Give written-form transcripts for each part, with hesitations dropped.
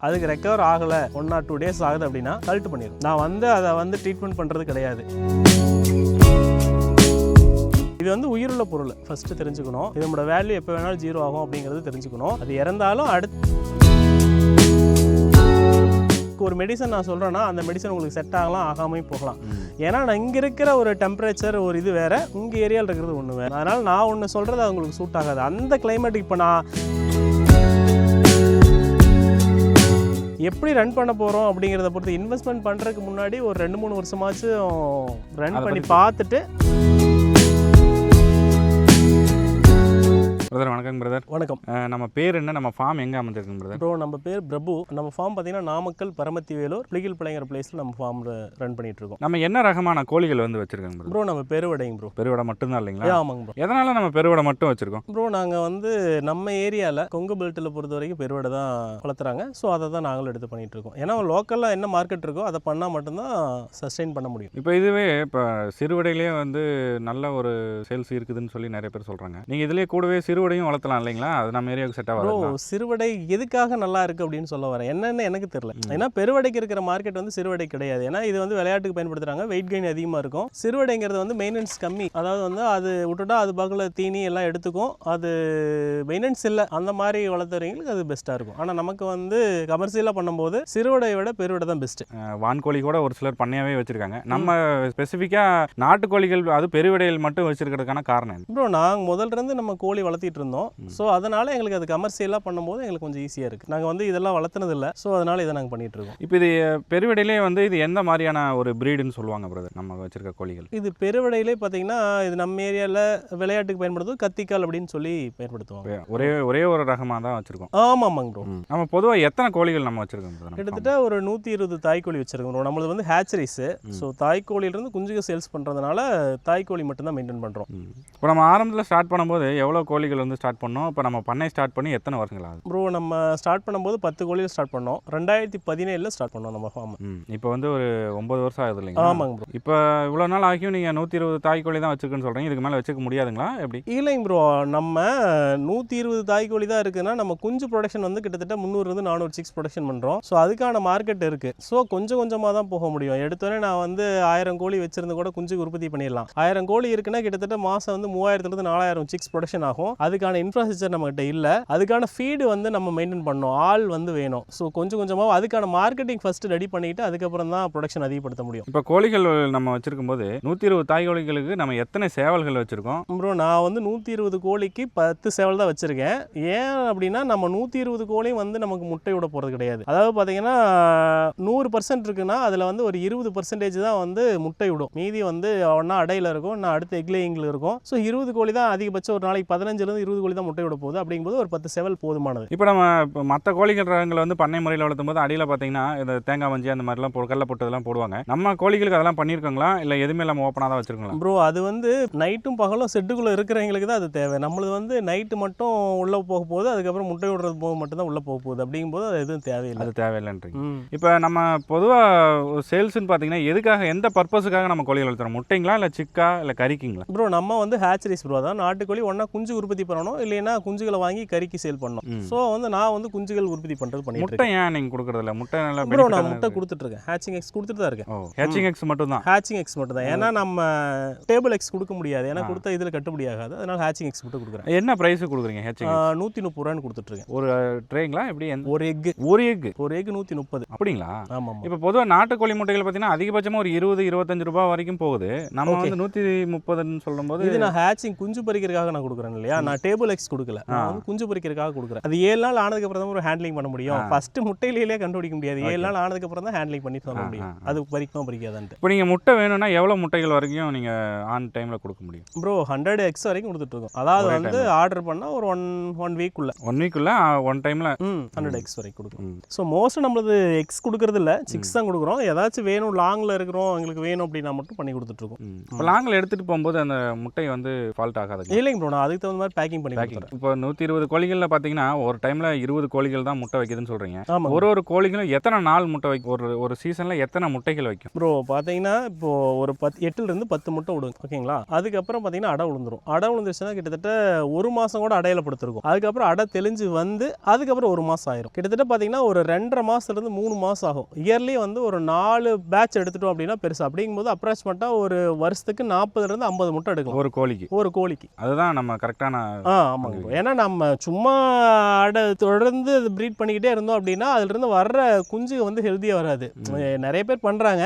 அதுக்கு ரெக்கவர் ஆகலை 1 or 2 days ஆகுது அப்படின்னா கல்ட் பண்ணிடும். நான் வந்து அதை வந்து ட்ரீட்மெண்ட் பண்ணுறது கிடையாது. இது வந்து உயிருள்ள பொருள் ஃபஸ்ட்டு தெரிஞ்சுக்கணும். இதோட வேல்யூ எப்போ வேணாலும் 0 ஆகும் அப்படிங்கிறது தெரிஞ்சுக்கணும். அது இறந்தாலும் ஒரு மெடிசன் நான் சொல்கிறேன்னா அந்த மெடிசன் உங்களுக்கு செட் ஆகலாம், ஆகாமையும் போகலாம். ஏன்னா நான் இங்கே இருக்கிற ஒரு டெம்பரேச்சர் ஒரு இது வேறு, உங்கள் ஏரியாவில் இருக்கிறது ஒன்று வேறு. அதனால் நான் ஒன்று சொல்கிறது அது உங்களுக்கு சூட் ஆகாது. அந்த கிளைமேட்டுக்கு இப்போ நான் எப்படி ரன் பண்ண போகிறோம் அப்படிங்கிறத பொறுத்து இன்வெஸ்ட்மெண்ட் பண்ணுறதுக்கு முன்னாடி ஒரு 2-3 வருஷமாச்சும் ரன் பண்ணி பார்த்துட்டு. பிரதர் வணக்கம் பிரதர். வணக்கம். நம்ம பேர் என்ன, நம்ம ஃபார்ம் எங்கே அமைஞ்சிருக்குங்க பிரதர்? ப்ரோ நம்ம பேர் பிரபு. நம்ம ஃபார்ம் பார்த்தீங்கன்னா நாமக்கல் பரமத்தி வேலூர் பிளிகில் பிள்ளைங்கிற பிளேஸில் நம்ம ஃபார்ம் ரன் பண்ணிட்டு இருக்கோம். நம்ம என்ன ரகமான கோழிகள் வந்து வச்சிருக்கோங்க ப்ரோ? நம்ம பெருவடைங்க ப்ரோ. பெருவடை மட்டும்தான் இல்லைங்களா? ஆமாங்க ப்ரோ. எதனால நம்ம பெருவடை மட்டும் வச்சிருக்கோம்? ப்ரோ நாங்கள் வந்து நம்ம ஏரியாவில் கொங்கு பெல்ட்டில் பொறுத்த வரைக்கும் பெருவடை தான் வளர்த்துறாங்க. ஸோ அதை தான் நாங்களும் எடுத்து பண்ணிட்டு இருக்கோம். ஏன்னா லோக்கலில் என்ன மார்க்கெட் இருக்கோ அதை பண்ணால் மட்டும்தான் சஸ்டெயின் பண்ண முடியும். இப்போ இதுவே இப்போ சிறுவடையிலே வந்து நல்ல ஒரு சேல்ஸ் இருக்குதுன்னு சொல்லி நிறைய பேர் சொல்கிறாங்க. நீங்கள் இதிலே கூடவே சிறுவடையும் வளர்த்தலாம் இல்லைங்களா? அது நம்ம ஏரியாவுக்கு செட் ஆகும். ப்ரோ சிறுவடை எதுக்காக நல்லா இருக்குது அப்படின்னு சொல்ல வரேன். என்னன்னு எனக்கு தெரியல. ஏன்னா பெருவடைக்கு இருக்கிற மார்க்கெட் வந்து சிறுவடை கிடையாது. ஏன்னா இது வந்து விளையாட்டுக்கு பயன்படுத்துகிறாங்க, வெயிட் கெயின் அதிகமாக இருக்கும். சிறுவடைங்கிறது வந்து மெயின்டெனன்ஸ் கம்மி. அதாவது வந்து அது விட்டுட்டா அது பக்கத்தில் தீனி எல்லாம் எடுத்துக்கும், அது மெயின்டெனன்ஸ் இல்லை. அந்த மாதிரி வளர்த்துறவங்களுக்கு அது பெஸ்ட்டாக இருக்கும். ஆனால் நமக்கு வந்து கமர்ஷியலாக பண்ணும்போது சிறுவடையை விட பெருவடை தான் பெஸ்ட்டு. வான்கோழி கூட ஒரு சிலர் பண்ணையாகவே வச்சுருக்காங்க. நம்ம ஸ்பெசிஃபிக்காக நாட்டுக்கோழிகள் அது பெருவடையில் மட்டும் வச்சுருக்கிறதுக்கான காரணம் ப்ரோ நாங்கள் முதல்ல இருந்து நம்ம கோழி வளர்த்திட்டு இருந்தோம். ஸோ அதனால் எங்களுக்கு அது கமர்ஷியலாக பண்ணும்போது எங்களுக்கு கொஞ்சம் ஈஸியாக இருக்குது. நாங்கள் வந்து இதெல்லாம் வளர்த்துனதில்லை. ஸோ அதனால் இதை நாங்கள் பண்ணிகிட்டு இருக்கோம். இப்போ இது பெருவடையிலே வந்து இது எந்த மாதிரியான ஒரு ப்ரீடுன்னு சொல்லுவாங்க பிரதர் நம்ம வச்சிருக்க கோழிகள்? இது பெருவடையிலே பார்த்தீங்கன்னா இது நம்ம ஏரியாவில் விளையாட்டுக்கு பயன்படுத்தும் கத்திக்கால் அப்படின்னு சொல்லி பயன்படுத்துவாங்க. ஒரே ஒரு ரகமாக தான் வச்சுருக்கோம். ஆமாம் ப்ரோ. நம்ம பொதுவாக எத்தனை கோழிகள் நம்ம வச்சுருக்கோம்? கிட்டத்தட்ட ஒரு 120 தாய்க்கோழி வச்சுருக்கோம் ப்ரோ. நம்மளது வந்து ஹேச்சரிஸு. ஸோ தாய்க்கோழியிலேருந்து குஞ்சுக சேல்ஸ் பண்ணுறதுனால தாய்க்கோழி மட்டும்தான் மெயின்டைன் பண்ணுறோம். இப்போ நம்ம ஆரம்பத்தில் ஸ்டார்ட் பண்ணும்போது எவ்வளோ கோழிகள் வந்து ஸ்டார்ட் பண்ணோம்? இப்போ நம்ம பண்ணை ஸ்டார்ட் பண்ணி எத்தனை வருஷங்கள் ஆகுது? ப்ரோ நம்ம ஸ்டார்ட் பண்ணும்போது 10 கோழியில் ஸ்டார்ட் பண்ணோம். 2017 ஸ்டார்ட் பண்ணோம் நம்ம ஃபார்ம். இப்போ வந்து ஒரு 9 வருஷம் ஆகுது இல்லைங்க? ஆமாங்க ப்ரோ. இப்போ இவ்வளோ நாள் ஆகியும் நீங்கள் 120 தாய்க்கோழி தான் வச்சுருக்குன்னு சொல்கிறீங்க. இதுக்கு மேலே வச்சுக்க முடியாதுங்களா எப்படி? இல்லைங்க ப்ரோ, நம்ம 120 தாய்க்கோழி தான் இருக்குதுன்னா நம்ம குஞ்சு ப்ரொடக்ஷன் வந்து கிட்டத்தட்ட 300-400 சிக்ஸ் ப்ரொடக்ஷன் பண்ணுறோம். ஸோ அதுக்கான மார்க்கெட் இருக்குது. ஸோ கொஞ்சம் கொஞ்சமாக தான் போக முடியும். எடுத்தோடனே நான் வந்து 1000 கோழி வச்சிருந்து கூட குஞ்சுக்கு உற்பத்தி பண்ணிடலாம். 1000 கோழி இருக்குன்னா கிட்டத்தட்ட மாதம் வந்து 3000-4000 சிக்ஸ் ப்ரொடக்ஷன் ஆகும். அதுக்கான இன்ஃப்ராஸ்ட்ரக்சர் நம்மகிட்ட இல்லை. அதுக்கான ஃபீடு வந்து நம்ம மெயின்டைன் பண்ணணும், ஆள் வந்து வேணும். ஸோ கொஞ்சம் கொஞ்சமாக அதுக்கான மார்க்கெட்டிங் ஃபஸ்ட்டு ரெடி பண்ணிவிட்டு அதுக்கப்புறம் தான் ப்ரொடக்ஷன் அதிகப்படுத்த முடியும். இப்போ கோழிகள் நம்ம வச்சிருக்கும் போது 120 தாய்க்கோழிகளுக்கு நம்ம எத்தனை சேவல்கள் வச்சுருக்கோம்? ப்ரோ நான் வந்து 120 கோழிக்கு 10 சேவல் தான் வச்சுருக்கேன். ஏன் அப்படின்னா நம்ம 120 கோழியும் வந்து நமக்கு முட்டை விட போகிறது கிடையாது. அதாவது பார்த்தீங்கன்னா 100% இருக்குன்னா அதில் வந்து ஒரு 20% தான் வந்து முட்டை விடும். மீதி வந்து ஒன்றா அடையில் இருக்கும், நான் அடுத்த எக்லேயிங்கில் இருக்கும். ஸோ 20 கோழி தான் அதிகபட்சம் ஒரு நாளைக்கு 15-20 கோழி தான் முட்டை விட போகுது. அப்படிங்கும்போது ஒரு 10 சேவல் போதுமானது. இப்போ நம்ம மற்ற கோழிகள் ரகங்களை வந்து பண்ணை முறையில் வளர்த்தும் போது அடியில் பார்த்தீங்கன்னா இந்த தேங்காய் மஞ்சி அந்த மாதிரிலாம் கடலை போட்டதெல்லாம் போடுவாங்க. நம்ம கோழிகளுக்கு அதெல்லாம் பண்ணியிருக்காங்களா இல்லை எதுவுமே இல்லாமல் ஓப்பனாக தான் வச்சுருக்கலாம்? ப்ரோ அது வந்து நைட்டும் பகலும் செட்டுக்குள்ளே இருக்கிறவங்களுக்கு தான் அது தேவை. நம்மளது வந்து நைட்டு மட்டும் உள்ளே போக போகுது, அதுக்கப்புறம் முட்டை விடுறது போக மட்டும் தான் உள்ளே போக போகுது. அப்படிங்கும்போது அது எதுவும் தேவையில்லை. அது தேவையில்லைன்றீங்க. இப்போ நம்ம பொதுவாக சேல்ஸ்ன்னு பார்த்தீங்கன்னா எதுக்காக, எந்த பர்பஸுக்காக நம்ம கோழிகள் வளர்த்துறோம்? முட்டைங்களா இல்லை சிக்கா இல்லை கறிக்குங்களா? ப்ரோ நம்ம வந்து ஹேச்சரிஸ் ப்ரோ தான். நாட்டுக்கோழி ஒன்றா குஞ்சு உற்பத்தி பண்ணணும், இல்லைன்னா குஞ்சுகளை வாங்கி கறிக்கு சேல் பண்ணணும். ஸோ வந்து நான் வந்து குஞ்சுகள் உற்பத்தி பண்ணுறது பண்ணிட்டு முட்டை ஏன் நீங்கள் கொடுக்குறதில்ல? முட்டை நல்லா ப்ரோ நான் முட்டை கொடுத்துட்ருக்கேன். ஹேச்சிங் எக்ஸ் கொடுத்துட்டு தான் இருக்கேன். ஹேச்சிங் எக்ஸ் மட்டும் தான்? ஹேச்சிங் எக்ஸ் மட்டும் தான். ஏன்னா நம்ம டேபிள் எக்ஸ் கொடுக்க முடியாது, ஏன்னா கொடுத்தா இதில் கட்டுப்படி ஆகாது. அதனால் ஹேச்சிங் எக்ஸ் மட்டும் கொடுக்குறேன். என்ன ப்ரைஸ் கொடுக்குறீங்க ஹேச்சிங்? 130 ரூபான்னு கொடுத்துட்ருக்கேன். ஒரு ட்ரேங்களா எப்படி? ஒரு எக் 130. அப்படிங்களா? ஆமாம். இப்போ பொதுவாக நாட்டுக்கோழி முட்டைகள் பார்த்தீங்கன்னா அதிகபட்சமாக ஒரு 20-25 ரூபாய் வரைக்கும் போகுது. நம்ம வந்து 130ன்னு சொல்லும்போது இது நான் ஹேச்சிங் குஞ்சு பறிக்கிறதுக்காக நான் கொடுக்குறேன் இல்லையா, நான் டேபிள் எக்ஸ் கொடுக்கல, நான் வந்து குஞ்சு பறிக்கிறதுக்காக கொடுக்குறேன். அது 7 நாள் ஆனதுக்கு அப்புறம் தான் ஒரு ஹேண்ட்லிங் பண்ண முடியும். ஃபர்ஸ்ட் முட்டையிலேயே கண்டுபிடிக்க முடியாது. 7 நாள் ஆனதுக்கு அப்புறம் தான் ஹேண்ட்லிங் பண்ணி சொல்ல முடியும் அது பறிக்குமா பறிக்காதான்ட்டு. இப்போ நீங்கள் முட்டை வேணும்னா எவ்வளோ முட்டைகள் வரைக்கும் நீங்கள் ஆன் டைமில் கொடுக்க முடியும்? ப்ரோ 100 எக்ஸ் வரைக்கும் கொடுத்துட்டு இருக்கோம். அதாவது வந்து ஆர்டர் பண்ணால் ஒரு ஒன் வீக்குள்ள 1 டைமில் 100 எக்ஸ் வரைக்கும் கொடுக்கும். ஸோ மோஸ்ட் நம்மளது எக்ஸ் கொடுக்கறது இல்லை, சிக்ஸ் தான் கொடுக்குறோம். ஏதாச்சும் வேணும் லாங்கில் இருக்கிறோம் எங்களுக்கு வேணும் அப்படின்னா மட்டும் பண்ணி கொடுத்துட்ருக்கோம். இப்போ லாங்கில் எடுத்துகிட்டு போகும்போது அந்த முட்டை வந்து ஃபால்ட் ஆகாது? இல்லைங்க ப்ரோ, நான் அதுக்கு தகுந்த மாதிரி பேக்கிங் பண்ணி கொடுத்துறேன். இப்போ 120 கோழிகளில் பார்த்தீங்கன்னா ஒரு டைமில் 20 கோழிகள் தான் முட்டை வைக்குதுன்னு சொல்கிறீங்க. ஆமாம். ஒரு கோழிகளும் எத்தனை நாள் முட்டை வைக்கும்? ஒரு சீசனில் எத்தனை முட்டைகள் வைக்கும்? ப்ரோ பார்த்தீங்கன்னா இப்போ ஒரு 8லேருந்து 10 முட்டை விடுங்க, ஓகேங்களா? அதுக்கப்புறம் பார்த்தீங்கன்னா அடை விழுந்துரும். அடை விழுந்துருச்சுன்னா கிட்டத்தட்ட 1 மாதம் கூட அடையில படுத்திருக்கும். அதுக்கப்புறம் அடை தெளிஞ்சு வந்து அதுக்கப்புறம் 1 மாதம் ஆயிரும். கிட்டத்தட்ட பார்த்தீங்கன்னா ஒரு 2.5 மாதத்துலேருந்து 3 மாதம் ஆகும். இயர்லி வந்து ஒரு 4 பேட்ச் எடுத்துட்டோம் அப்படின்னா பெருசு. அப்படிங்கும்போது அப்ராக்சிமேட்டாக ஒரு வருஷத்துக்கு 40லேருந்து 50 முட்டை எடுக்கலாம் ஒரு கோழிக்கு. அதுதான் நம்ம கரெக்டான. ஆமாங்க ப்ரோ. ஏன்னா நம்ம சும்மா அடை தொடர்ந்து அது ப்ரீட் பண்ணிக்கிட்டே இருந்தோம் அப்படின்னா அதுலேருந்து வர்ற குஞ்சு வந்து ஹெல்த்தியாக வராது. நிறைய பேர் பண்ணுறாங்க,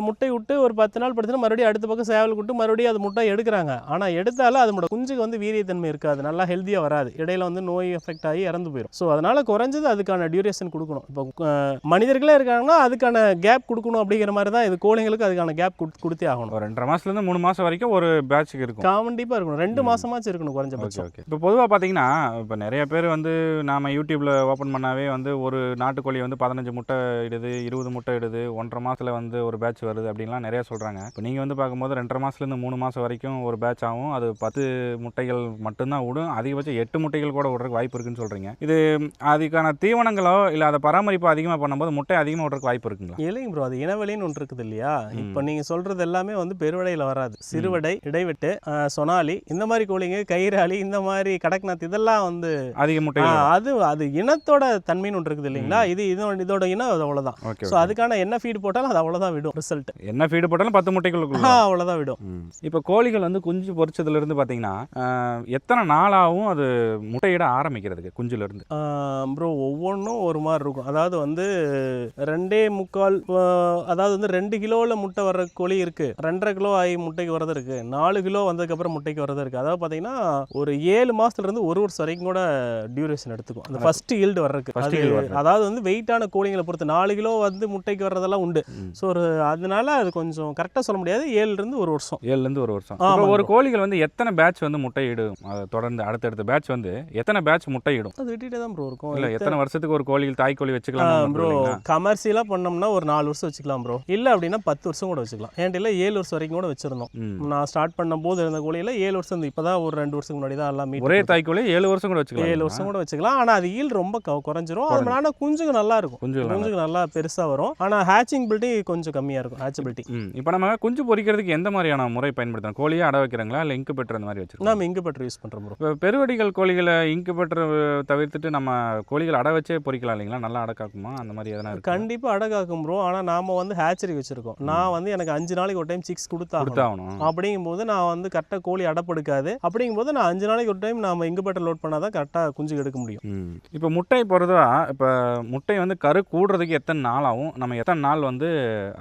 முட்டை விட்டு ஒரு 10 நாள் படுத்துனா மறுபடியும் அடுத்த பக்கம் சேவல் விட்டு மறுபடியும் அது முட்டை எடுக்கிறாங்க. ஆனால் எடுத்தாலும் அதோட குஞ்சுக்கு வந்து வீரியத்தன்மை இருக்காது, நல்லா ஹெல்த்தியாக வராது. இடையில வந்து நோய் எஃபெக்ட் ஆகி இறந்து போயிடும். ஸோ அதனால் குறைஞ்சது அதுக்கான டியூரேஷன் கொடுக்கணும். இப்போ மனிதர்களே இருக்காங்கன்னா அதுக்கான கேப் கொடுக்கணும். அப்படிங்கிற மாதிரி தான் இது கோழிங்களுக்கு அதுக்கான கேப் கொடுத்தே ஆகணும். ஒரு 2.5 மாதத்துலேருந்து 3 மாதம் வரைக்கும் ஒரு பேட்சுக்கு இருக்கும். கண்டிப்பாக இருக்கணும். 2 மாதமாச்சும் இருக்கணும் குறைஞ்சபட்சம். ஓகே. இப்போ பொதுவாக பார்த்தீங்கன்னா இப்போ நிறைய பேர் வந்து நாம் யூடியூப்பில் ஓப்பன் பண்ணாவே வந்து ஒரு நாட்டுக்கோழி வந்து 15 முட்டை இடுது, 20 முட்டை இடுது, 1.5 மாதத்தில் வந்து ஒரு பேட்ச் வருது அப்படின்லாம் நிறையா சொல்கிறாங்க. இப்போ நீங்கள் வந்து பார்க்கும்போது 2.5 மாதத்துலேருந்து 3 மாதம் வரைக்கும் ஒரு பேட்ச் ஆகும். அது 10 முட்டைகள் மட்டும்தான் விடும். அதிகபட்சம் 8 முட்டைகள் கூட விடுறதுக்கு வாய்ப்பு இருக்குன்னு சொல்கிறீங்க. இது அதுக்கான தீவனங்களோ இல்லை அதை பராமரிப்பு அதிகமாக பண்ணும்போது முட்டை அதிகமாக விடுறதுக்கு வாய்ப்பு இருக்குங்களா? இல்லைங்க ப்ரோ, அது இனவெளின்னு ஒன்று இருக்குது இல்லையா? இப்போ நீங்கள் சொல்கிறது எல்லாமே வந்து பெருவடையில் வராது. சிறுவடை, இடைவெட்டு, சொனாலி, இந்த மாதிரி கோழிங்க, கயிறாலி, இந்த மாதிரி கடக்நாத், இதெல்லாம் வந்து அதிக முட்டை. அது இனத்தோட தன்மைன்னு ஒன்று இருக்குது இல்லைங்களா? இதோட இனம் அது அவ்வளோதான். ஸோ அதுக்கான என்ன ஃபீடு போட்டாலும் அது அவ்வளோதான் விடும். ரிசல்ட் என்ன ஃபீடு போட்டாலும் 10 முட்டைகளுக்கு அவ்வளோதான் விடும். இப்போ கோழிகள் வந்து குஞ்சு பொரிச்சதுலேருந்து பார்த்தீங்கன்னா எத்தனை நாளாகவும் அது முட்டையிட ஆரம்பிக்கிறதுக்கு குஞ்சுலேருந்து? ப்ரோ ஒவ்வொன்றும் ஒரு மாதிரி இருக்கும். அதாவது வந்து 2.25, அதாவது வந்து 2 கிலோவில் முட்டை வர்ற கோழி இருக்குது, 2.5 கிலோ ஆகி முட்டைக்கு வரது இருக்குது, 4 கிலோ வந்ததுக்கப்புறம் முட்டைக்கு வரது இருக்குது. அதாவது பார்த்தீங்கன்னா ஒரு 7 மாதத்துலேருந்து 1 வருஷம் வரைக்கும் கூட டியூரேஷன் எடுத்துக்கும் அந்த ஃபர்ஸ்ட் ஈல்டு வர்றதுக்கு. அதாவது வந்து வெயிட்டான கோழிங்களை பொறுத்து 4 கிலோ வந்து முட்டைக்கு வர்றதெல்லாம் உண்டு. ஸோ அதனால அது கொஞ்சம் கரெக்டாக சொல்ல முடியாது. 7லேருந்து 1 வருஷம். 7லேருந்து 1 வருஷம். ஒரு கோழிகள் வந்து எத்தனை பேட்ச் வந்து முட்டை இடும்? தொடர்ந்து அடுத்தடுத்த பேட்ச் வந்து எத்தனை பேட்ச் முட்டை இடும்? அது விட்டுட்டே தான் ப்ரோ இருக்கும். இல்லை எத்தனை வருஷத்துக்கு ஒரு கோழிகள் தாய் கோழி வச்சுக்கலாம் ப்ரோ? கமர்ஷியலாக பண்ணோம்னா ஒரு 4 வருஷம் வச்சுக்கலாம் ப்ரோ. இல்லை அப்படின்னா 10 வருஷம் கூட வச்சுக்கலாம். ஏன்டில் 7 வருஷம் வரைக்கும் கூட வச்சிருந்தோம். நான் ஸ்டார்ட் பண்ணும்போது இருந்த கோழியில் 7 வருஷம், இப்போ தான் ஒரு 2 வருஷத்துக்கு முன்னாடி தான் எல்லாம் ஒரே தாய் கோழி 7 வருஷம் கூட வச்சுக்கலாம். 7 வருஷம் கூட வச்சுக்கலாம். ஆனால் அது ஈல்டு ரொம்ப குறைஞ்சிரும். அதனால குஞ்சுக்கு நல்லா இருக்கும், குஞ்சுக்கு நல்லா பெருசாக வரும். ஆனால் ஹேச்சிங்பிலிட்டி கொஞ்சம் கம்மியாக இருக்கும். ஹேச்சபிலிட்டி. இப்போ நம்ம குஞ்சு பொரிக்கிறதுக்கு எந்த மாதிரியான முறை பயன்படுத்தணும்? கோழியை அடை வைக்கிறாங்களா இல்லை இன்குபேட்டர் அந்த மாதிரி வச்சுருக்கோம்? நம்ம இன்குபேட்டர் யூஸ் பண்ணுறோம் ப்ரோ. இப்போ பெருவடிகள் கோழிகளை இன்குபேட்டர் தவிர்த்துட்டு நம்ம கோழிகள் அடை வச்சே பொரிக்கலாம் இல்லைங்களா? நல்லா அடை காக்குமா அந்த மாதிரி எதனா இருக்கு? கண்டிப்பாக அடை காக்கும் ப்ரோ. ஆனால் நாம வந்து ஹேச்சரி வச்சிருக்கோம். நான் வந்து எனக்கு 5 நாளைக்கு ஒரு டைம் சிக்ஸ் கொடுத்தாகணும். அப்படிங்கும்போது நான் வந்து கரெக்டாக கோழி அடைப்படுக்காது. அப்படிங்கும்போது நான் 5 நாளைக்கு ஒரு டைம் நம்ம இன்குபேட்டர் லோட் பண்ணால் தான் கரெக்டாக குஞ்சு எடுக்க முடியும். இப்போ முட்டை போகிறதா, இப்போ முட்டை வந்து கரு கூடுறதுக்கு எத்தனை நாள் ஆகும்? நம்ம எத்தனை நாள் வந்து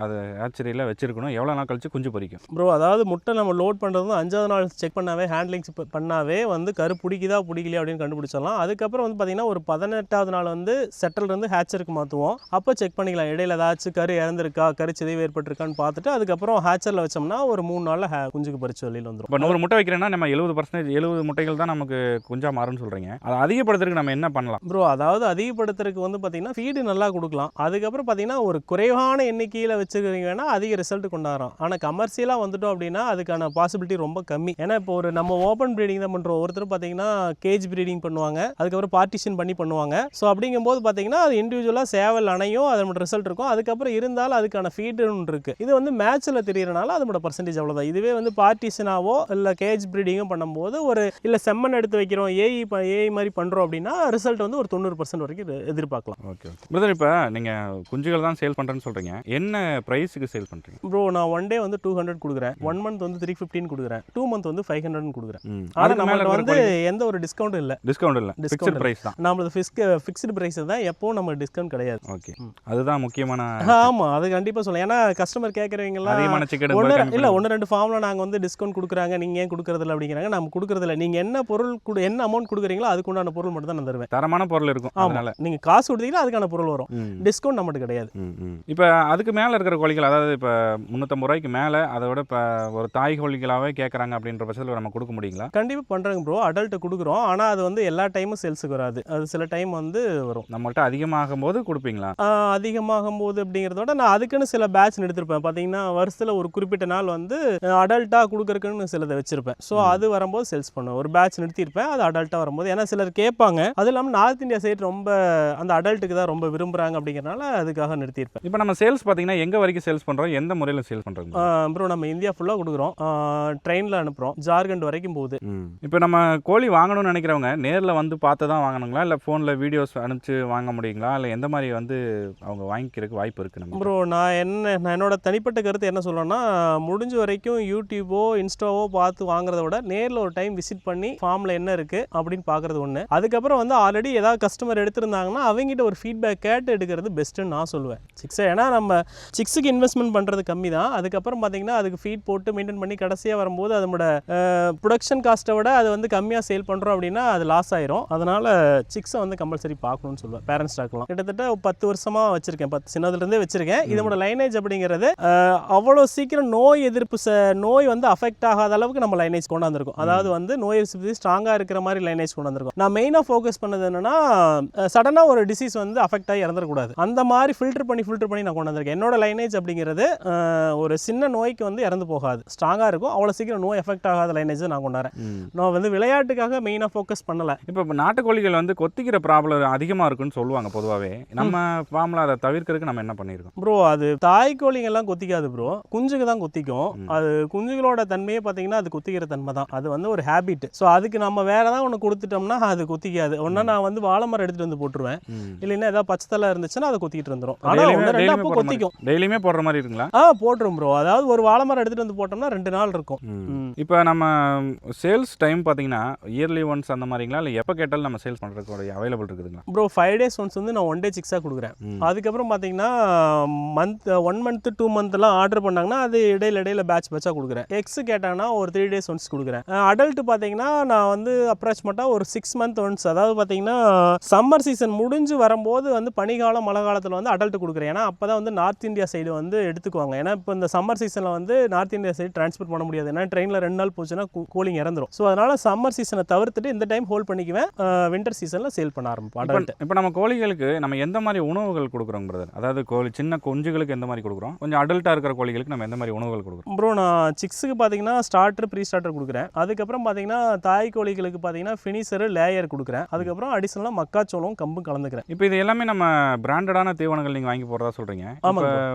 அது ஹேச்சரியில் வச்சிருக்கணும்? எவ்வளோ நாள் கழிச்சு குஞ்சு பொரிக்கும் ப்ரோ? அதாவது முட்டை நம்ம லோட் பண்ணுறது 5ஆவது நாள் செக் பண்ணாவே, ஹேண்ட்லிங்ஸ் பண்ணாவே வந்து கரு பிடிக்குதா பிடிக்கலையா அப்படின்னு கண்டுபிடிச்சிடலாம். அதுக்கப்புறம் வந்து பார்த்தீங்கன்னா ஒரு 18ஆவது நாள் வந்து செட்டில் இருந்து ஹேச்சருக்கு மாற்றுவோம். அப்போ செக் பண்ணிக்கலாம் இடையில ஏதாச்சும் கரு இறந்துருக்கா, கரு சிதைவு ஏற்பட்டிருக்கான்னு பார்த்துட்டு அதுக்கப்புறம் ஹேச்சரில் வச்சோம்னா ஒரு 3 நாளில் குஞ்சுக்கு பறிச்சு வெளியில் வந்துடும். இப்போ 100 முட்டை வைக்கிறேன்னா நம்ம 70% 70 முட்டைகள் தான் நமக்கு குஞ்சா மாறும்னு சொல்கிறீங்க. அதை அதிகப்படுத்துறதுக்கு நம்ம என்ன பண்ணலாம் ப்ரோ? அதாவது அதிகப்படுத்துறதுக்கு வந்து பார்த்தீங்கன்னா ஃபீடு நல்லா கொடுக்கலாம். அதுக்கப்புறம் பார்த்தீங்கன்னா ஒரு குறைவான எண்ணிக்கையில் வச்சுக்கிறீங்கன்னா அதிக ரிசல்ட் கொண்டாடுறோம். ஆனால் கமர்ஷியலாக வந்துட்டோம் அப்படின்னா அதுக்கான பாசிபிலிட்டி ரொம்ப கம்மி. ஏன்னா இப்போ ஒரு நம்ம ஓப்பன் ப்ரீடிங் தான் பண்ணுறோம். ஒருத்தர் பார்த்தீங்கன்னா கேஜ் ப்ரீடிங் பண்ணுவாங்க, அதுக்கப்புறம் பார்ட்டிஷன் பண்ணி பண்ணுவாங்க. ஸோ அப்படிங்கும்போது பார்த்தீங்கன்னா அது இண்டிவிஜுவலாக சேவல் அணையும், அதோட ரிசல்ட் இருக்கும். அதுக்கப்புறம் இருந்தாலும் அதுக்கான ஃபீடுன்னு இருக்குது. இது வந்து மேட்ச்சில் தெரியறனால அதோட பர்சன்டேஜ் அவ்வளோதான். இதுவே வந்து பார்ட்டிஷனாவோ இல்லை கேஜ் ப்ரீடிங்கும் பண்ணும்போது ஒரு இல்லை செம்மன் எடுத்து வைக்கிறோம், ஏஐ மாதிரி பண்ணுறோம் அப்படின்னா ரிசல்ட் வந்து ஒரு 90% வரைக்கும் எதிர்பார்க்கலாம். Okay brother. இப்போ நீங்கள் குஞ்சுகள் தான் சேல் பண்ணுறேன்னு சொல்கிறீங்க, என்ன ப்ரைஸுக்கு சேல் பண்ணுறீங்க ப்ரோ? நான் 1 டே வந்து 200 கொடுக்குறேன், 1 மந்த் வந்து 315 கொடுக்குறேன், 2 மந்த் வந்து 500 கொடுக்குறேன். ஆனால் நம்மளுக்கு வந்து எந்த ஒரு டிஸ்கவுண்ட்டும் இல்லை. டிஸ்கவுண்ட் இல்லை, ஃபிக்ஸ்டு பிரைஸ் தான். நம்மளது ஃபிக்ஸ்டு பிரைஸ் தான், எப்போவும் நம்ம டிஸ்கவுண்ட் கிடையாது. ஓகே, அதுதான் முக்கியமான. ஆமாம், அது கண்டிப்பாக சொல்லலாம். ஏன்னா கஸ்டமர் கேட்குறவங்கலாம் இல்லை 1-2 ஃபார்மில் நாங்கள் வந்து டிஸ்கவுண்ட் கொடுக்குறாங்க, நீங்கள் ஏன் கொடுக்குறதில்ல அப்படிங்கிறாங்க. நம்ம கொடுக்குறதில்ல. நீங்கள் என்ன பொருள் என்ன அமௌண்ட் கொடுக்குறீங்களோ அதுக்குண்டான பொருள் மட்டும் தான் நான் தருவேன். தரமான பொருள் இருக்கும். அதனால நீங்கள் காசு கொடுத்தீங்கன்னா அதுக்கான பொருள் வரும். டிஸ்கவுண்ட் நம்மளுக்கு கிடையாது. இப்போ அதுக்கு மேலே இருக்கிற கோழிகள், அதாவது இப்போ 350 ரூபாய்க்கு மேலே அதோட இப்போ ஒரு தாய் கோழிகளாகவே கேட்குறாங்க அப்படின்ற பட்சத்தில் நம்ம கொடுக்க முடியுங்களா? கண்டிப்பாக பண்ணுறாங்க ப்ரோ. அடல்ட்டு கொடுக்குறோம். ஆனால் அது வந்து எல்லா டைமும் சேல்ஸுக்கு வராது. அது சில டைம் வந்து வரும். நம்மள்ட்ட அதிகமாகும் போது கொடுப்பீங்களா? அதிகமாகும் போது அப்படிங்கிறதோட நான் அதுக்குன்னு சில பேட்ச் எடுத்திருப்பேன். பார்த்தீங்கன்னா வருஷத்தில் ஒரு குறிப்பிட்ட நாள் வந்து அடல்ட்டாக கொடுக்குறக்குன்னு சிலதை வச்சிருப்பேன். ஸோ அது வரும்போது சேல்ஸ் பண்ணுவேன். ஒரு பேட்ச் நிறுத்தியிருப்பேன். அது அடல்ட்டாக வரும்போது ஏன்னா சிலர் கேட்பாங்க. அது இல்லாமல் நார்த் இந்தியா சைடு ரொம்ப அந்த அடல்ட்டுக்கு தான் ரொம்ப விரும்புகிறாங்க அப்படிங்கிறனால அதுக்காக நிறுத்தியிருப்பேன். இப்போ நம்ம சேல்ஸ் பார்த்தீங்கன்னா எங்கே வரைக்கும் சேல்ஸ் பண்ணுறோம், எந்த முறையில் சேல்ஸ் பண்ணுறோம்? ப்ரோ நம்ம இந்தியா ஃபுல்லாக கொடுக்குறோம், ட்ரெயினில் அனுப்புகிறோம், ஜார்க்கண்ட் வரைக்கும் போகுது. இப்போ நம்ம கோழி வாங்கணும்னு நினைக்கிறவங்க நேரில் வந்து பார்த்து தான் வாங்கணுங்களா, இல்லை ஃபோனில் வீடியோஸ் அனுப்பிச்சு வாங்க முடியுங்களா, இல்லை எந்த மாதிரி வந்து அவங்க வாங்கிக்கிறதுக்கு வாய்ப்பு இருக்குது நம்ம? ப்ரோ நான் என்னோட தனிப்பட்ட கருத்து என்ன சொல்லணும்னா, முடிஞ்ச வரைக்கும் யூடியூபோ இன்ஸ்டாவோ பார்த்து வாங்குறத விட நேரில் ஒரு டைம் விசிட் பண்ணி ஃபார்மில் என்ன இருக்குது அப்படின்னு பார்க்குறது ஒன்று. அதுக்கப்புறம் வந்து ஆல்ரெடி ஏதாவது கஸ்டமர் எடுத்திருந்தாங்கன்னா அவங்ககிட்ட ஒரு ஃபீட்பேக் கேட்டு எடுக்கிறது பெஸ்ட்டுன்னு நான் சொல்லுவேன். சிக்ஸை ஏன்னா நம்ம சிக்ஸுக்கு இன்வெஸ்ட்மெண்ட் பண்ணுறது கம்மி தான். அதுக்கப்புறம் பார்த்தீங்கன்னா அதுக்கு ஃபீட் போட்டு மெயின்டைன் பண்ணி கடைசியாக வரும்போது அதோட ப்ரொடக்ஷன் காஸ்ட்டை விட அது வந்து கம்மியாக சேல் பண்ணுறோம் அப்படின்னா அது லாஸ் ஆயிரும். அதனால் சிக்ஸை வந்து கம்பல்சரி பார்க்கணும்னு சொல்லுவேன். பேரண்ட் ஸ்டாக்லாம் கிட்டத்தட்ட 10 வருஷமாக வச்சுருக்கேன், 10 சின்னதுலேருந்தே வச்சுருக்கேன். இதோட லைனேஜ் அப்படிங்கிறது அவ்வளோ சீக்கிரம் நோய் எதிர்ப்பு நோய் வந்து அஃபெக்ட் ஆகாத அளவுக்கு நம்ம லைனேஜ் கொண்டாந்துருக்கோம். அதாவது வந்து நோய் எதிர்ப்பு ஸ்ட்ராங்காக இருக்கிற மாதிரி லைனேஜ் கொண்டாந்துருக்கோம். நான் மெயினாக ஃபோக்கஸ் பண்ணது என்னன்னா, சடனாக ஒரு டிசீஸ் வந்து அஃபெக்ட் ஆகி இறந்துடக்கூடாது. அந்த மாதிரி ஃபில்டர் பண்ணி நான் கொண்டாந்துருக்கேன். என்னோட லைனேஜ் அப்படிங்கிறது ஒரு சின்ன நோய்க்கு வந்து இறந்து போகாது, ஸ்ட்ராங்காக இருக்கும். அவ்வளோ சீக்கிரம் நோய் எஃபெக்ட் ஆகாத லைனேஜ் நான் கொண்டாடுறேன். நான் வந்து விளையாட்டுக்காக மெயினாக ஃபோக்கஸ் பண்ணலை. இப்போ நாட்டுக்கோழிகள் வந்து கொத்திக்கிற ப்ராப்ளம் அதிகமாக இருக்குன்னு சொல்லுவாங்க பொதுவாகவே. நம்ம ஃபார்மில் அதை தவிர்க்கிறதுக்கு நம்ம என்ன பண்ணியிருக்கோம்? ப்ரோ அது தாய் கோழிங்கெல்லாம் கொத்திக்காது ப்ரோ, குஞ்சுக்கு தான் கொத்திக்கும். அது குஞ்சுகளோட தன்மையே பார்த்தீங்கன்னா அது கொத்திக்கிற தன்மை தான். அது வந்து ஒரு ஹேபிட். ஸோ அதுக்கு நம்ம வேற ஏதாவது ஒன்று கொடுத்துட்டோம்னா அது கொத்திக்காது. ஒன்றா நான் வந்து வாழை மரம் எடுத்துகிட்டு வந்து போட்டுருவேன், இல்லைன்னா ஏதாவது பச்சைத்தலை இருந்துச்சுன்னா அதை கொத்திட்டு வந்துடும். ஆனால் அப்போ கொத்திக்கும். டெய்லியுமே போடுற மாதிரி இருக்குங்களா? போட்டுரும் ப்ரோ. அதாவது ஒரு வாழை மரம் எடுத்துகிட்டு வந்து போட்டோம்னா 2 நாள் இருக்கும். இப்போ நம்ம சேல்ஸ் டைம் பார்த்தீங்கன்னா இயர்லி ஒன்ஸ் அந்த மாதிரிங்களா, இல்லை எப்போ கேட்டாலும் நம்ம சேல்ஸ் பண்ணுறதுக்கு அவைலபிள் இருக்குதுங்களா? ப்ரோ 5 days ஒன்ஸ் வந்து நான் 1 day சிக்ஸாக கொடுக்குறேன். அதுக்கப்புறம் பார்த்தீங்கன்னா 1 month 2 monthலாம் ஆர்டர் பண்ணாங்கன்னா அது இடையில பேட்சாக கொடுக்குறேன். எக்ஸ் கேட்டாங்கன்னா ஒரு 3 days ஒன்ஸ் கொடுக்குறேன். அடல்ட் பார்த்தீங்கன்னா நான் வந்து அப்ராக்சிமேட்டாக ஒரு 6 month ஒன்ஸ், அதாவது பார்த்தீங்கன்னா சம்மர் சீசன் முடிஞ்சு வரும்போது வந்து பனிக்காலம் மழை காலத்தில் வந்து அடல்ட் கொடுக்குறேன். ஏன்னா அப்போ தான் வந்து நார்த் இந்தியா சைடு வந்து எடுத்துக்குவாங்க. ஏன்னா இப்போ இந்த சம்மர் சீசனில் வந்து நார்த் இந்தியா சைடு டிரான்ஸ்போர்ட் பண்ண முடியாது. ஏன்னா ட்ரெயினில் 2 நாள் போச்சுன்னா கோழிங் இறந்துடும். ஸோ அதனால் சம்மர் சீசனை தவிர்த்துட்டு இந்த டைம் ஹோல்ட் பண்ணிக்குவேன். வின்டர் சீசனில் சேல் பண்ண ஆரம்பிப்போம் அடல்ட். இப்போ நம்ம கோழிகளுக்கு நம்ம எந்த மாதிரி உணவுகள் கொடுக்குறோம் பிரதர்? அதாவது சின்ன குஞ்சுகளுக்கு எந்த மாதிரி கொடுக்குறோம், கொஞ்சம் அடல்ட்டாக இருக்கிற கோழிகளுக்கு நம்ம எந்த மாதிரி உணவுகள் கொடுக்குறோம்? ப்ரோ நான் சிக்ஸுக்கு பார்த்தீங்கன்னா ஸ்டார்டர் ப்ரீ ஸ்டார்டர் கொடுக்குறேன். அதுக்கப்புறம் பார்த்தீங்கன்னா தாய் கோழிகளுக்கு பார்த்தீங்கன்னா ஃபினிஷரு லேயர் கொடுக்குறேன். அதுக்கப்புறம் அடிஷனலாக மக்காச்சோளம் கம்பும் கலந்துக்கிறேன். இப்போ இது எல்லாமே நம்ம பிராண்டடான தீவனங்கள் நீங்கள் வாங்கி போடுறதா சொல்கிறீங்க. இப்போ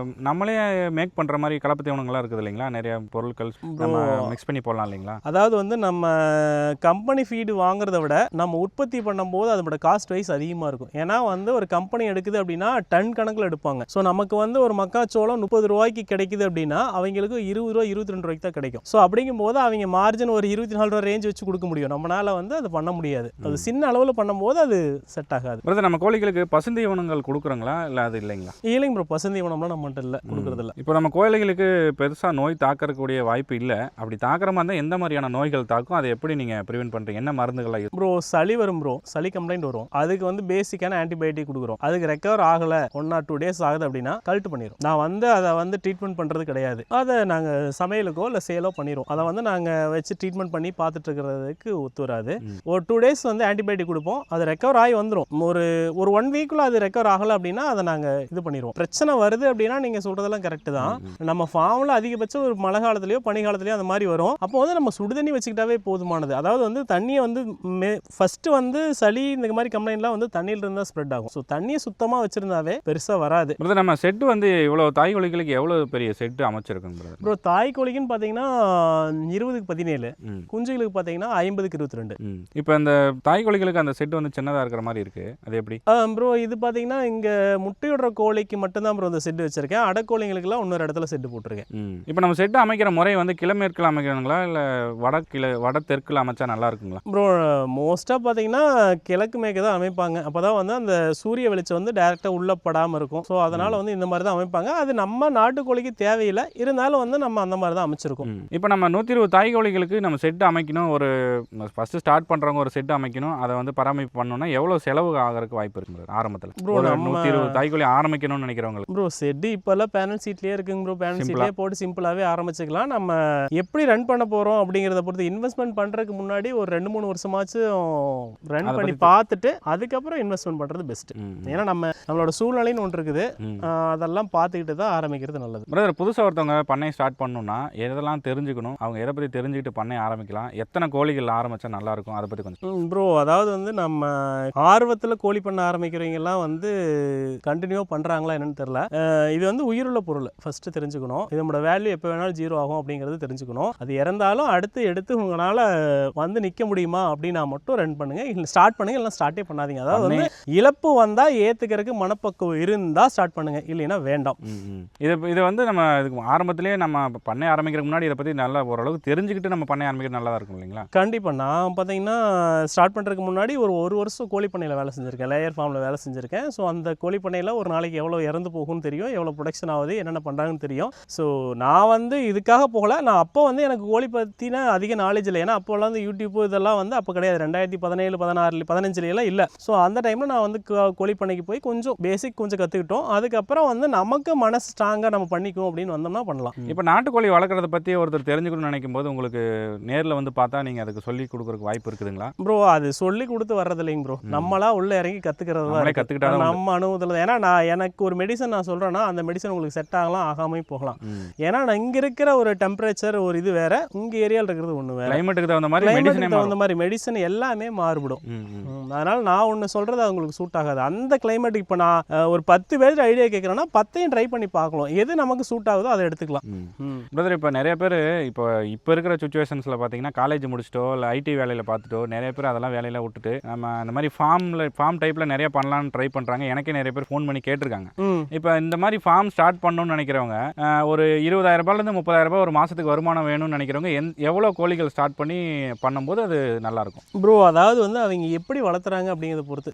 நம்மளே மேக் பண்ணுற மாதிரி கலப்பு தீவனங்கள்லாம் இருக்குது இல்லைங்களா? நிறைய பொருட்கள் நம்ம மிக்ஸ் பண்ணி போடலாம் இல்லைங்களா? அதாவது வந்து நம்ம கம்பெனி ஃபீடு வாங்குறத விட நம்ம உற்பத்தி பண்ணும்போது அதோட காஸ்ட் வைஸ் அதிகமாக இருக்கும். ஏன்னா வந்து ஒரு கம்பெனி எடுக்குது அப்படின்னா டன் கணக்கில் எடுப்பாங்க. ஸோ நமக்கு வந்து ஒரு மக்காச்சோளம் 30 ரூபாய்க்கு கிடைக்குது அப்படின்னா அவங்களுக்கு 20 ரூபா 22 ரூபாய்க்கு தான் கிடைக்கும். ஸோ அப்படிங்கும் போது அவங்க மார்ஜின் ஒரு 24 ரூபா ரேஞ்ச் வச்சு கொடுக்க முடியும். நம்மளால வந்து அது பண்ண முடியாது. அது சின்ன அளவில் பண்ணும்போது அது செட் ஆகாது. பிரதர் நம்ம கோழிகளுக்கு பசுந்தீவனங்கள் கொடுக்குறோங்களா இல்லை அது இல்லைங்களா? இல்லைங்க ப்ரோ, பசுந்தீவனம்லாம் நம்மகிட்ட இல்லை, கொடுக்குறதில்ல. இப்போ நம்ம கோழிகளுக்கு பெருசாக நோய் தாக்கக்கூடிய வாய்ப்பு இல்லை. அப்படி தாக்குற மாதிரி இருந்தால் எந்த மாதிரியான நோய்கள் தாக்கும், அதை எப்படி நீங்கள் ப்ரிவென்ட் பண்ணுறீங்க? என்ன மருந்துகளை? ப்ரோ சளி வரும் ப்ரோ, சளி கம்ப்ளைண்ட் வரும். அதுக்கு வந்து பேசிக்கான ஆன்டிபயோட்டிக் கொடுக்குறோம். அதுக்கு ரெக்கவர் ஆகலை 1 or 2 days ஆகுது அப்படின்னா கல்ட்டு பண்ணிடும். நான் வந்து அதை வந்து ட்ரீட்மெண்ட் பண்ணுறது கிடையாது. அதை நாங்கள் சமையலுக்கோ இல்லை சேலோ பண்ணிடுவோம். அதை வந்து நாங்கள் வச்சு ட்ரீட்மெண்ட் பண்ணி பார்த்துட்டு இருக்கிறதுக்கு ஒத்து வராது. ஒரு 2 days வந்து ஆன்டிபயோட்டிக் கொடுப்போம். அது ரெக்கவர் ஆகி வந்துடும். ஒரு 1 weekல அது ரெக்கவர் ஆகலை அப்படின்னா அதை நாங்கள் இது பண்ணிடுவோம். பிரச்சனை வருது அப்படின்னா நீங்கள் சொல்கிறதெல்லாம் கரெக்டு தான். நம்ம ஃபார்மில் அதிகபட்சம் ஒரு மழை காலத்துலையோ பனி காலத்துலையோ அந்த மாதிரி வரும். அப்போ வந்து நம்ம சுடுதண்ணி வச்சுக்கிட்டாவே போதுமானது. அதாவது வந்து தண்ணியை வந்து ஃபஸ்ட்டு வந்து சளி இந்த மாதிரி கம்ப்ளைண்ட்லாம் வந்து தண்ணியில் இருந்தால் ஸ்ப்ரெட் ஆகும். ஸோ தண்ணியை சுத்தமாக வச்சுருந்தாவே பெருசாக வராது. நம்ம செட்டு வந்து இவ்வளோ தாய் கோழிகளுக்கு எவ்வளோ பெரிய செட்டு அமைச்சிருக்குங்க ப்ரோ? தாய் கோழிக்குன்னு பார்த்தீங்கன்னா 20க்கு 17, குஞ்சுகளுக்கு பார்த்தீங்கன்னா 50க்கு 22. இப்போ இந்த தாய் கோழிகளுக்கு அந்த செட்டு வந்து சின்னதாக இருக்கிற மாதிரி இருக்குது, அது எப்படி ப்ரோ? இது பார்த்தீங்கன்னா இங்கே முட்டையோட கோழிக்கு மட்டும்தான் ப்ரோ இந்த செட்டு வச்சிருக்கேன். அடக்கோழிங்களுக்குலாம் இன்னொரு இடத்துல செட்டு போட்டிருக்கேன். இப்போ நம்ம செட்டு அமைக்கிற முறை வந்து கிழமேற்கில் அமைக்கணுங்களா இல்லை வட தெற்கில் அமைச்சா நல்லா இருக்குங்களா? ப்ரோ மோஸ்ட்டாக பார்த்தீங்கன்னா கிழக்கு மேற்கு தான் அமைப்பாங்க. அப்போ தான் வந்து அந்த சூரிய வெளிச்சம் வந்து டேரெக்டாக உள்ளே படாமல் இருக்கும். ஸோ அதனால் வந்து இந்த மாதிரி தான் அமைப்பாங்க. அது நம்ம நாட்டுக்கோழிக்கு தேவையில்லை, இருந்தாலும் வந்து நம்ம அந்த மாதிரி தான் அமைச்சிருக்கோம். இப்போ நம்ம 120 தாய் கோழிகளுக்கு நம்ம செட்டு அமைக்கணும், ஒரு ஃபஸ்ட்டு ஸ்டார்ட் பண்ணுறவங்க ஒரு செட்டு அமைக்கணும், அதை வந்து பராமரிப்பு பண்ணணும்னா எவ்வளோ செலவு ஆகிறதுக்கு வாய்ப்பு இருக்குது ஆரம்பத்தில்? ப்ரோ 120 தாய் கோழி ஆரம்பிக்கணும்னு நினைக்கிறவங்களுக்கு ப்ரோ செட்டு இப்போல்லாம் பேனல் சீட்லேயே இருக்குங்க ப்ரோ. பேனல் சீட்லேயே போட்டு சிம்பிளாகவே ஆரம்பிச்சிக்கலாம். நம்ம எப்படி ரன் பண்ண போகிறோம் அப்படிங்கிறத பொறுத்து இன்வெஸ்ட்மெண்ட் பண்ணுறதுக்கு முன்னாடி ஒரு 2-3 வருஷமாச்சும் ரன் பண்ணி பார்த்துட்டு அதுக்கப்புறம் இன்வெஸ்ட்மெண்ட் பண்ணுறது பெஸ்ட். ஏன்னா நம்மளோட சூழ்நிலைன்னு ஒன்று இருக்குது, அதெல்லாம் பார்த்துக்கிட்டு தான் ஆரம்பிக்கிறது நல்லது. பிரதர் புதுசாக ஒருத்தவங்க பண்ணை ஸ்டார்ட் பண்ணணும்னா எதெல்லாம் தெரிஞ்சுக்கணும், அவங்க எதை பற்றி தெரிஞ்சுக்கிட்டு பண்ணை ஆரம்பிக்கலாம், எத்தனை கோழிகள் ஆரம்பிச்சா நல்லா இருக்கும், அதை பற்றி கொஞ்சம். ப்ரோ அதாவது வந்து நம்ம ஆர்வத்தில் கோழி பண்ண ஆரம்பிக்கிறவங்கலாம் வந்து கண்டினியூவாக பண்ணுறாங்களா என்னன்னு தெரில. இது வந்து உயிருள்ள பொருள் ஃபஸ்ட்டு தெரிஞ்சுக்கணும். இதோட வேல்யூ எப்போ வேணாலும் 0 ஆகும் அப்படிங்கிறது தெரிஞ்சுக்கணும். அது இறந்தாலும் அடுத்து எடுத்து உங்களால் வந்து நிற்க முடியுமா அப்படின்னா மட்டும் ரன் பண்ணுங்கள், இல்லை ஸ்டார்ட் பண்ணுங்கள், இல்லை ஸ்டார்ட்டே பண்ணாதீங்க. அதாவது வந்து இழப்பு வந்தால் ஏற்றுக்கிறதுக்கு மனப்பக்குவம் இருந்தால் ஸ்டார்ட் பண்ணுங்கள், இல்லைன்னா வேண்டாம். இது வந்து நம்ம இதுக்கு ஆரம்பத்திலேயே நம்ம பண்ணை ஆரம்பிக்கிறதுக்கு முன்னாடி இதை பற்றி நல்லா ஓரளவுக்கு தெரிஞ்சுக்கிட்டு நம்ம பண்ணை ஆரம்பிக்கிறது நல்லா இருக்கும் இல்லைங்களா? கண்டிப்பாக. நான் பார்த்தீங்கன்னா ஸ்டார்ட் பண்ணுறதுக்கு முன்னாடி ஒரு வருஷம் கோழி பண்ணையில் வேலை செஞ்சுருக்கேன், லேயர் ஃபார்மில் வேலை செஞ்சுருக்கேன். ஸோ அந்த கோழி பண்ணையில் ஒரு நாளைக்கு எவ்வளோ இறந்து போகும்னு தெரியும், எவ்வளோ ப்ரொடக்ஷன் ஆகுது, என்னென்ன பண்ணுறாங்கன்னு தெரியும். ஸோ நான் வந்து இதுக்காக போகல. நான் அப்போ வந்து எனக்கு கோழி பற்றின அதிக நாலேஜ் இல்லை. ஏன்னா அப்போல்லாம் வந்து யூடியூப் இதெல்லாம் வந்து அப்போ கிடையாது. 2017, 16, 15 இல்லை. ஸோ அந்த டைமில் நான் வந்து கோழி பண்ணைக்கு போய் கொஞ்சம் பேசிக் கொஞ்சம் கற்றுக்கிட்டோம். அதுக்கப்புறம் வந்து நமக்கு மனசு ஸ்ட்ராங்காக நம்ம பண்ணிக்குவோம் அப்படின்னு வந்தோம்னா பண்ணலாம். இப்போ நாட்டுக்கோழி வளர்க்குறத பற்றி ஒருத்தர் தெரிஞ்சுக்கணும்னு நினைக்கும் போது உங்களுக்கு நேரில் வந்து பார்த்தா நீங்கள் அதுக்கு சொல்லி கொடுக்குறதுக்கு வாய்ப்பு இருக்குதுங்களா? ப்ரோ அது சொல்லி கொடுத்து வர்றது இல்லைங்க ப்ரோ, நம்மளா உள்ள இறங்கி கற்றுக்கிறது தான். கற்றுக்கிட்டா நம்ம அனுபவத்தில். ஏன்னா எனக்கு ஒரு மெடிசன் நான் சொல்கிறேன்னா அந்த மெடிசன் உங்களுக்கு செட் ஆகலாம், ஆகாமல் போகலாம். ஏன்னா நான் இங்கே இருக்கிற ஒரு டெம்பரேச்சர் ஒரு இது வேற, உங்கள் ஏரியாவில் இருக்கிறது ஒன்று வேறு. கிளைமேட்டுக்கு தகுந்த மாதிரி மெடிசன் எல்லாமே மாறுபடும். அதனால் நான் ஒன்று சொல்கிறது அவங்களுக்கு சூட் ஆகாது. அந்த கிளைமேட்டுக்கு இப்போ நான் ஒரு 10 பேர் ஐடியா கேட்குறேன்னா 10ஐயும் ட்ரை பண்ணி பார்க்கலாம், எது நமக்கு சூட் ஆகுதோ அதை எடுத்துக்கலாம். பிரதர் இப்போ நிறைய பேர் இப்போ இருக்கிற சுச்சுவேஷன்ஸில் பார்த்தீங்கன்னா காலேஜ் முடிச்சிட்டோ இல்லை ஐடி வேலையில் பார்த்துட்டோ நிறைய பேர் அதெல்லாம் வேலையில் விட்டுட்டு நம்ம இந்த மாதிரி ஃபார்ம் டைப்பில் நிறைய பண்ணலான்னு ட்ரை பண்ணுறாங்க. எனக்கே நிறைய பேர் ஃபோன் பண்ணி கேட்டிருக்காங்க. இப்போ இந்த மாதிரி ஃபார்ம் ஸ்டார்ட் பண்ணணும்னு நினைக்கிறவங்க ஒரு 20,000 ரூபாயிலேருந்து 30,000 ரூபாய் ஒரு மாதத்துக்கு வருமானம் வேணும்னு நினைக்கிறவங்க எவ்வளோ கோழிகள் ஸ்டார்ட் பண்ணி பண்ணும்போது அது நல்லாயிருக்கும்? ப்ரோ அதாவது வந்து அவங்க எப்படி வளர்த்துறாங்க அப்படிங்கிறத பொறுத்து.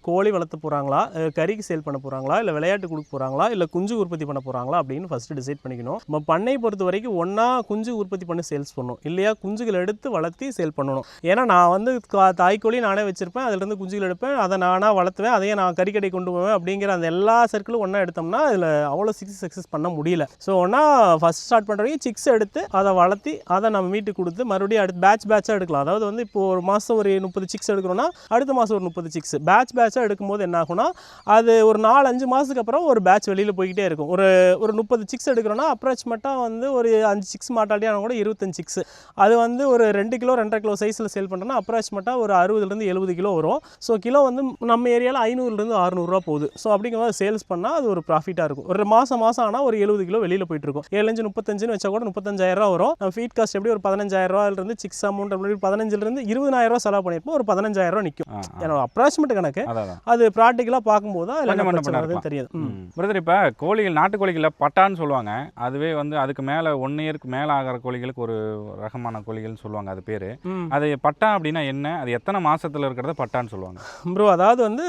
கோழி வளர்த்து போகிறாங்களா, கறிக்கு சேல் பண்ண போகிறாங்களா, இல்லை விளையாட்டு கொடுக்க போகிறாங்களா, இல்லை குஞ்சு உற்பத்தி பண்ண போகிறாங்களா அப்படின்னு ஃபஸ்ட்டு டிசைட் பண்ணிக்கணும். நம்ம பண்ணை பொறுத்த வரைக்கும் ஒன்றா குஞ்சு உற்பத்தி பண்ணி சேல்ஸ் பண்ணணும், இல்லையா குஞ்சுகள் எடுத்து வளர்த்தி சேல் பண்ணணும். ஏன்னா நான் வந்து தாய்க்கோழி நானே வச்சுருப்பேன், அதுலேருந்து குஞ்சுகள் எடுப்பேன், அதை நானாக வளர்த்துவேன், அதையே நான் கறிக்கடை கொண்டு போவேன் அப்படிங்கிற அந்த எல்லா சர்க்கிளும் ஒன்றா எடுத்தோம்னா அதில் அவ்வளோ சக்ஸஸ் பண்ண முடியல. ஸோ ஒன்றா ஃபஸ்ட் ஸ்டார்ட் பண்ணுறவங்க சிக்ஸ் எடுத்து அதை வளர்த்தி அதை நம்ம வீட்டுக்கு கொடுத்து மறுபடியும் அடுத்து பேட்சாக எடுக்கலாம். அதாவது வந்து இப்போ ஒரு மாதம் ஒரு 30 சிக்ஸ் எடுக்கிறோன்னா அடுத்த மாதம் ஒரு 30 சிக்ஸ் பேட்சாக எடுக்கும்போது என்ன ஆகும்னா அது ஒரு 4-5 மாதத்துக்கு அப்புறம் ஒரு பேட்ச் வெளியில் போய்கிட்டே இருக்கும். ஒரு 30 சிக்ஸ் எடுக்கிறோன்னா அப்ராக்சிமேட்டாக வந்து ஒரு 5 சிக்ஸ் மாட்டாட்டியான கூட 25 சிக்ஸ். அது வந்து ஒரு 2 கிலோ 2.5 கிலோ சைஸில் சேல் பண்ணுறோன்னா அப்ராக்சிமேட்டாக ஒரு 60-70 கிலோ வரும். ஸோ கிலோ வந்து நம்ம ஏரியாவில் 500-600 ரூபா போகுது. ஸோ அப்படிங்கும்போது சேல்ஸ் பண்ணால் அது ஒரு ப்ராஃபிட்டாக இருக்கும். ஒரு மாதம் ஆனால் ஒரு 70 கிலோ வெளியில் போயிட்டு இருக்கும். 7-5-35 வச்சா கூட 35,000 ரூபா வரும். நம்ம ஃபீட் காஸ்ட் எப்படி ஒரு 15,000 ரூபாயிலிருந்து சிக்ஸ் அமௌண்ட் அப்படி 15,000 20,000 ரூபா செலவு பண்ணியிருப்போம், ஒரு 15,000 ரூபா நிற்கும். என்னோட அப்ராக்சிமேட் கணக்கு. அது ப்ராக்டிக்கலாக பார்க்கும்போது தான் தெரியாது. பிரதர் இப்போ கோழிகள் நாட்டுக்கோழிகளில் பட்டான்னு சொல்லுவாங்க. அதுவே வந்து அதுக்கு மேலே 1 இயருக்கு மேலே ஆகிற கோழிகளுக்கு ஒரு ரகமான கோழிகள்னு சொல்லுவாங்க, அது பேர். அது பட்டா அப்படின்னா என்ன, அது எத்தனை மாசத்துல இருக்கிறத பட்டான்னு சொல்லுவாங்க? ப்ரோ அதாவது வந்து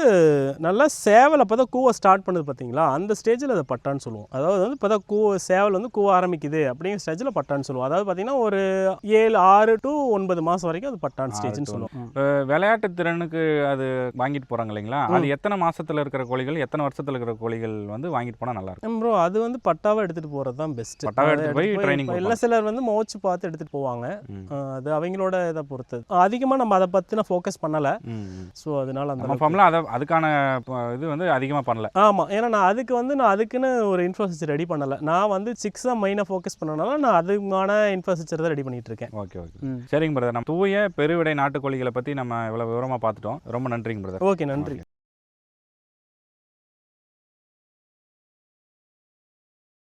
நல்லா சேவல் அப்போ தான் கூவை ஸ்டார்ட் பண்ணுது பார்த்தீங்களா, அந்த ஸ்டேஜில் அதை பட்டான்னு சொல்லுவோம். அதாவது வந்து இப்போ தான் சேவல் வந்து கூவ ஆரம்பிக்குது அப்படிங்கிற ஸ்டேஜில் பட்டான்னு சொல்லுவோம். அதாவது பார்த்தீங்கன்னா ஒரு 6 to 9 மாதம் வரைக்கும் அது பட்டான் ஸ்டேஜ்னு சொல்லுவோம். இப்போ விளையாட்டு திறனுக்கு அது வாங்கிட்டு போகிறாங்க இல்லைங்களா, அது எத்தனை மாசத்துல இருக்கிற கோழிகள் எத்தனை வருஷத்துல இருக்கிற கோழிகள் வந்து வாங்கிட்டு போனால் நல்லா இருக்கும்? ப்ரோ அது வந்து பட்டாவை எடுத்துகிட்டு போகிறது தான் பெஸ்ட். பட்டாவை எடுத்துகிட்டு போய் ட்ரைனிங் இல்லை சிலர் வந்து மோச்சு பார்த்து எடுத்துகிட்டு போவாங்க. அது அவங்களோட இதை பொறுத்தது. அதிகமாக நம்ம அதை பற்றின ஃபோக்கஸ் பண்ணலை. ஸோ அதனால அந்த ஃபார்மில் அதுக்கான இது வந்து அதிகமாக பண்ணல. ஆமாம், ஏன்னா நான் அதுக்குன்னு ஒரு இன்ஃப்ராஸ்ட்ரக்சர் ரெடி பண்ணலை. நான் வந்து சிக்ஸாக மெயினாக ஃபோக்கஸ் பண்ணனால நான் அதுக்கான இன்ஃப்ராஸ்ட்ரக்சர் தான் ரெடி பண்ணிட்டு இருக்கேன். ஓகே சரிங்க பிரதர், நம்ம தூய பெருவிடை நாட்டுக்கோழிகளை பற்றி நம்ம இவ்வளோ விவரமாக பார்த்துட்டோம். ரொம்ப நன்றிங்க பிரதர். ஓகே நன்றி.